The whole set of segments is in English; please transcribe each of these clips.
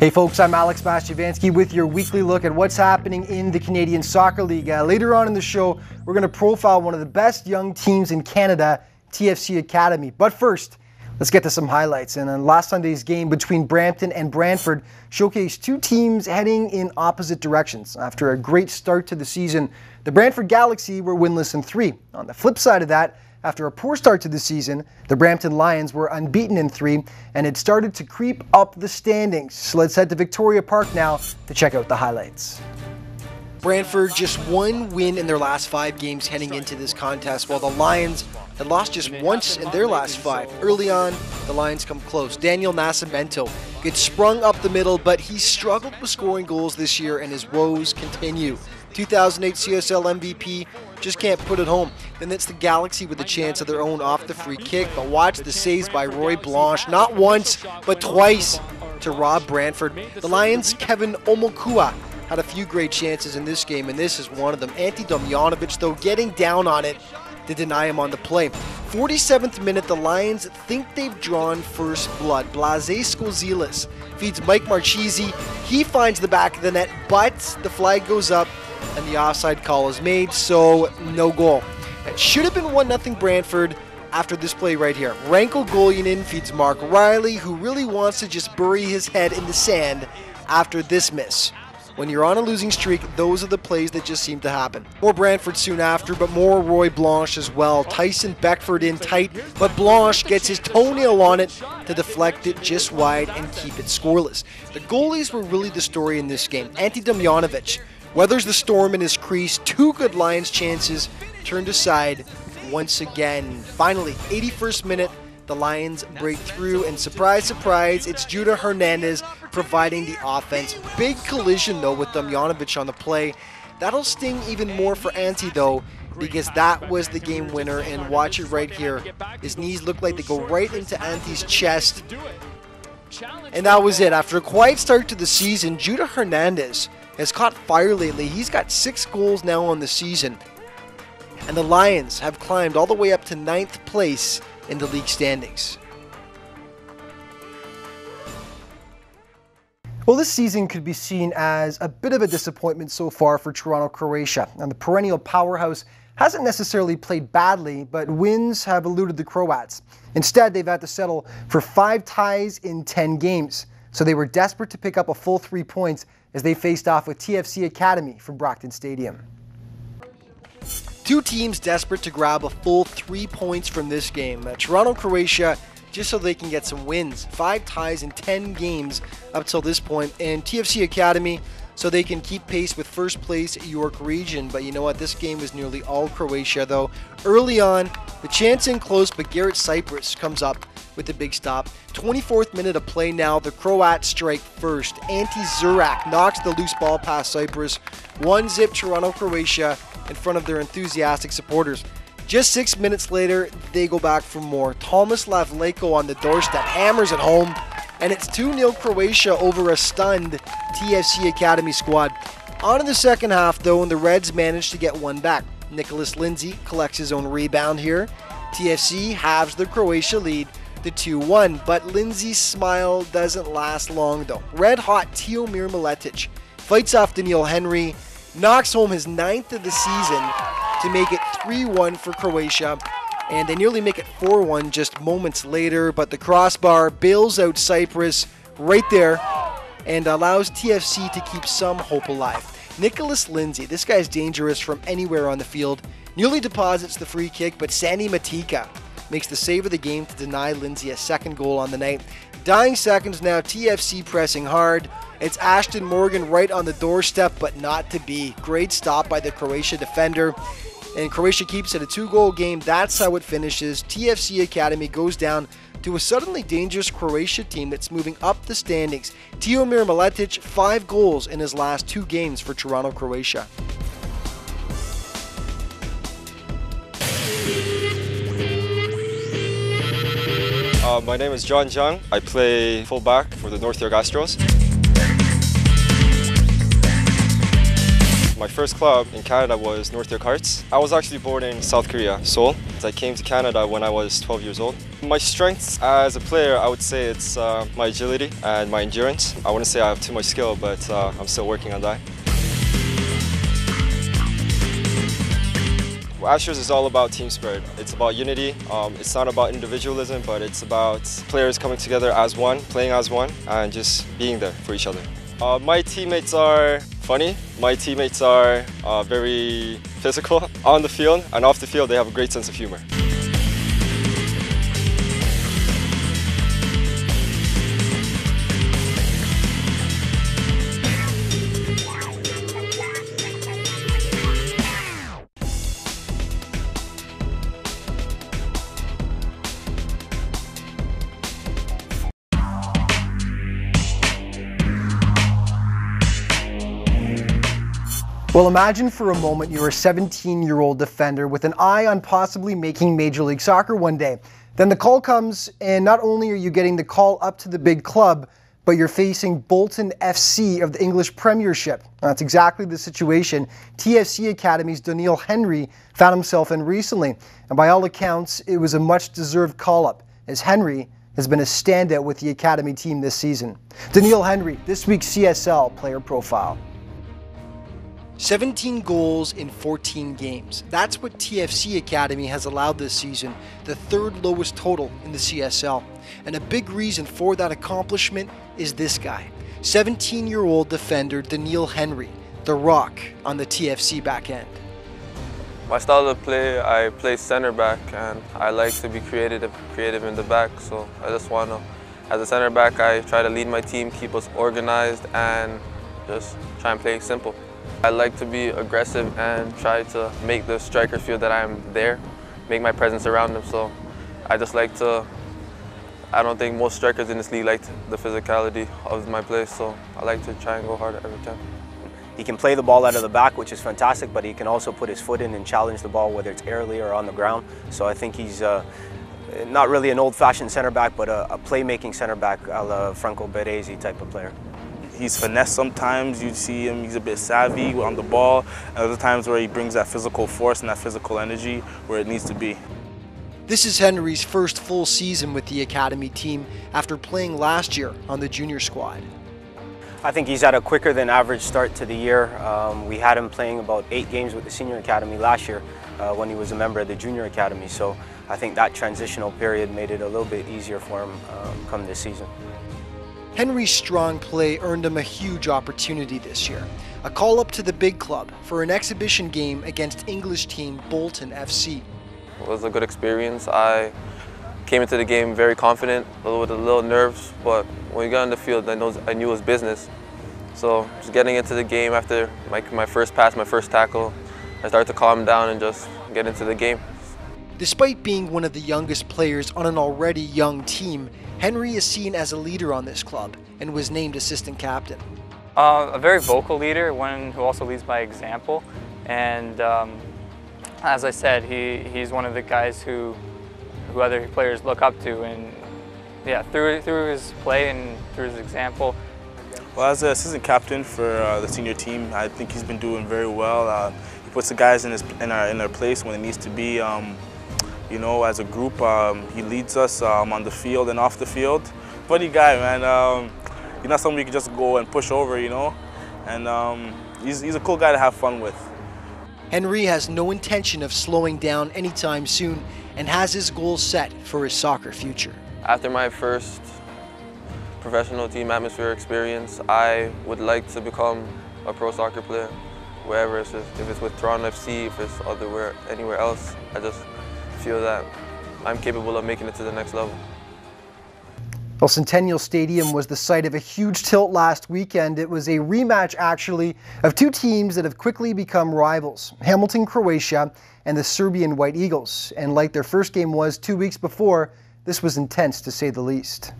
Hey folks, I'm Bastyovanszky with your weekly look at what's happening in the Canadian Soccer League. Later on in the show, we're going to profile one of the best young teams in Canada, TFC Academy. But first, let's get to some highlights. And on last Sunday's game between Brampton and Brantford showcased two teams heading in opposite directions. After a great start to the season, the Brantford Galaxy were winless in 3. On the flip side of that, after a poor start to the season, the Brampton Lions were unbeaten in 3 and had started to creep up the standings. So let's head to Victoria Park now to check out the highlights. Brantford just one win in their last 5 games heading into this contest, while the Lions had lost just once in their last 5. Early on, the Lions come close. Daniel Nascimento gets sprung up the middle, but he struggled with scoring goals this year and his woes continue. 2008 CSL MVP just can't put it home. Then it's the Galaxy with a chance of their own off the free kick, but watch the saves by Roy Blanche, not once, but twice to rob Brantford. The Lions' Kevin Omokua had a few great chances in this game, and this is one of them. Ante Domjanovic, though, getting down on it to deny him on the play. 47th minute, the Lions think they've drawn first blood. Blase Scozilis feeds Mike Marchese. He finds the back of the net, but the flag goes up and the offside call is made, so no goal. It should have been 1-0 Brantford after this play right here. Ranko Golyanin feeds Mark Riley, who really wants to just bury his head in the sand after this miss. When you're on a losing streak, those are the plays that just seem to happen. More Brantford soon after, but more Roy Blanche as well. Tyson Beckford in tight, but Blanche gets his toenail on it to deflect it just wide and keep it scoreless. The goalies were really the story in this game. Ante Domjanovic weathers the storm in his crease. 2 good Lions chances turned aside once again. Finally, 81st minute, the Lions break through, and surprise, surprise, it's Judah Hernandez providing the offense. Big collision, though, with Domjanovic on the play. That'll sting even more for Ante, though, because that was the game winner, and watch it right here. His knees look like they go right into Ante's chest. And that was it. After a quiet start to the season, Judah Hernandez has caught fire lately. He's got 6 goals now on the season. And the Lions have climbed all the way up to 9th place in the league standings. Well, this season could be seen as a bit of a disappointment so far for Toronto, Croatia. And the perennial powerhouse hasn't necessarily played badly, but wins have eluded the Croats. Instead, they've had to settle for 5 ties in 10 games. So they were desperate to pick up a full 3 points as they faced off with TFC Academy from Brampton Stadium. 2 teams desperate to grab a full 3 points from this game. Toronto, Croatia, just so they can get some wins. 5 ties in 10 games up till this point. And TFC Academy, so they can keep pace with first place York region. But you know what? This game was nearly all Croatia, though. Early on, the chance in close, but Garrett Cyprus comes up with the big stop. 24th minute of play now. The Croats strike first. Ante Zurak knocks the loose ball past Cyprus. 1-0 Toronto, Croatia in front of their enthusiastic supporters. Just 6 minutes later, they go back for more. Thomas Lavleko on the doorstep hammers it home, and it's 2-0 Croatia over a stunned TFC Academy squad. On in the second half, though, and the Reds manage to get one back. Nicholas Lindsay collects his own rebound here. TFC halves the Croatia lead to 2-1, but Lindsay's smile doesn't last long, though. Red-hot Tiomir Miletic fights off Daniil Henry, knocks home his 9th of the season to make it 3-1 for Croatia, and they nearly make it 4-1 just moments later, but the crossbar bails out Cyprus right there and allows TFC to keep some hope alive. Nicholas Lindsay, this guy's dangerous from anywhere on the field, nearly deposits the free kick, but Sandy Matika makes the save of the game to deny Lindsay a 2nd goal on the night. Dying seconds now, TFC pressing hard. It's Ashton Morgan right on the doorstep, but not to be. Great stop by the Croatia defender. And Croatia keeps it a 2-goal game. That's how it finishes. TFC Academy goes down to a suddenly dangerous Croatia team that's moving up the standings. Tiomir Miletic, 5 goals in his last 2 games for Toronto, Croatia. My name is John Jung. I play fullback for the North York Astros. My first club in Canada was North York Hearts. I was actually born in South Korea, Seoul. I came to Canada when I was 12 years old. My strengths as a player, I would say it's my agility and my endurance. I wouldn't say I have too much skill, but I'm still working on that. Astros is all about team spirit. It's about unity. It's not about individualism, but it's about players coming together as one, playing as one, and just being there for each other. My teammates are funny. My teammates are very physical on the field, and off the field they have a great sense of humor. Well, imagine for a moment you're a 17-year-old defender with an eye on possibly making Major League Soccer one day. Then the call comes, and not only are you getting the call up to the big club, but you're facing Bolton FC of the English Premiership. That's exactly the situation TFC Academy's Daniil Henry found himself in recently. And by all accounts, it was a much-deserved call-up, as Henry has been a standout with the Academy team this season. Daniil Henry, this week's CSL player profile. 17 goals in 14 games. That's what TFC Academy has allowed this season, the third lowest total in the CSL. And a big reason for that accomplishment is this guy, 17-year-old defender Daniil Henry, the rock on the TFC back end. My style of play, I play center back, and I like to be creative in the back. So I just want to, as a center back, I try to lead my team, keep us organized, and just try and play simple. I like to be aggressive and try to make the striker feel that I'm there, make my presence around them. So I just like to, I don't think most strikers in this league like the physicality of my play, so I like to try and go hard every time. He can play the ball out of the back, which is fantastic, but he can also put his foot in and challenge the ball, whether it's aerially or on the ground. So I think he's not really an old-fashioned center back, but a playmaking center back a la Franco Berezi type of player. He's finesse sometimes, you see him, he's a bit savvy on the ball, and other times where he brings that physical force and that physical energy where it needs to be. This is Henry's first full season with the Academy team after playing last year on the junior squad. I think he's had a quicker than average start to the year. We had him playing about 8 games with the senior academy last year when he was a member of the junior academy, so I think that transitional period made it a little bit easier for him come this season. Henry's strong play earned him a huge opportunity this year, a call up to the big club for an exhibition game against English team Bolton FC. It was a good experience. I came into the game very confident, with a little nerves, but when we got on the field, I knew it was business. So just getting into the game after my first pass, my first tackle, I started to calm down and just get into the game. Despite being one of the youngest players on an already young team, Henry is seen as a leader on this club and was named assistant captain. A very vocal leader, one who also leads by example. And as I said, he's one of the guys who other players look up to. And yeah, through his play and through his example. Well, as an assistant captain for the senior team, I think he's been doing very well. He puts the guys in their place when it needs to be. You know, as a group, he leads us on the field and off the field. Funny guy, man. He's not someone you can just go and push over, you know. And he's a cool guy to have fun with. Henry has no intention of slowing down anytime soon and has his goals set for his soccer future. After my first professional team atmosphere experience, I would like to become a pro soccer player, wherever it's just, if it's with Toronto FC, if it's anywhere else. I just feel that I'm capable of making it to the next level. Well, Centennial Stadium was the site of a huge tilt last weekend. It was a rematch, actually, of two teams that have quickly become rivals, Hamilton, Croatia, and the Serbian White Eagles. And like their first game was 2 weeks before, this was intense to say the least.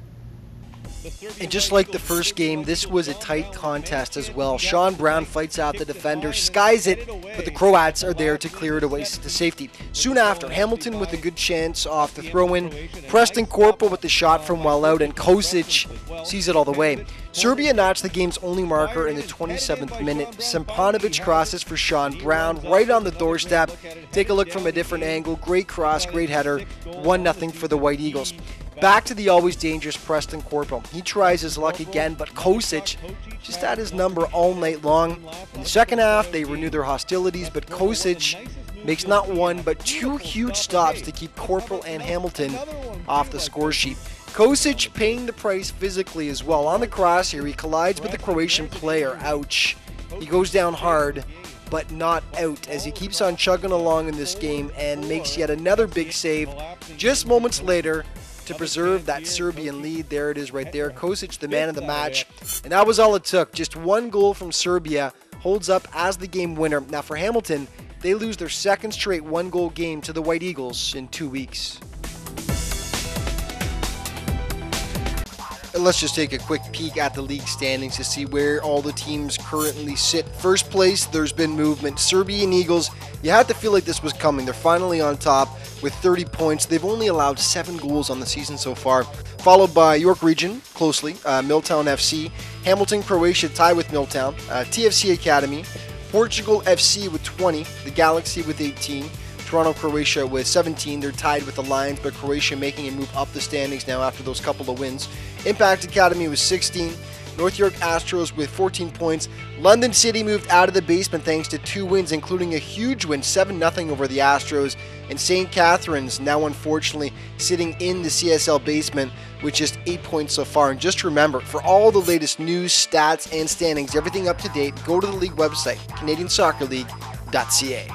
And just like the first game, this was a tight contest as well. Sean Brown fights out the defender, skies it, but the Croats are there to clear it away to safety. Soon after, Hamilton with a good chance off the throw-in, Preston Corporal with the shot from well out, and Kosic sees it all the way. Serbia notched the game's only marker in the 27th minute. Simpanovic crosses for Sean Brown right on the doorstep. Take a look from a different angle. Great cross, great header. 1-0 for the White Eagles. Back to the always dangerous Preston Corporal. He tries his luck again, but Kosic just had his number all night long. In the second half, they renew their hostilities, but Kosic makes not one, but two huge stops to keep Corporal and Hamilton off the score sheet. Kosic paying the price physically as well. On the cross here, he collides with the Croatian player. Ouch. He goes down hard, but not out, as he keeps on chugging along in this game and makes yet another big save just moments later to preserve that Serbian lead. There it is right there. Kosic, the man of the match. And that was all it took. Just one goal from Serbia holds up as the game winner. Now for Hamilton, they lose their second straight one-goal game to the White Eagles in 2 weeks. And let's just take a quick peek at the league standings to see where all the teams currently sit. First place, there's been movement. Serbian Eagles, you had to feel like this was coming. They're finally on top with 30 points. They've only allowed 7 goals on the season so far. Followed by York Region, closely, Milltown FC. Hamilton, Croatia, tied with Milltown. TFC Academy. Portugal FC with 20, the Galaxy with 18, Toronto, Croatia with 17. They're tied with the Lions, but Croatia making a move up the standings now after those couple of wins. Impact Academy with 16, North York Astros with 14 points. London City moved out of the basement thanks to 2 wins, including a huge win, 7-0 over the Astros. And St. Catharines now unfortunately sitting in the CSL basement with just 8 points so far. And just remember, for all the latest news, stats, and standings, everything up to date, go to the league website, CanadianSoccerLeague.ca.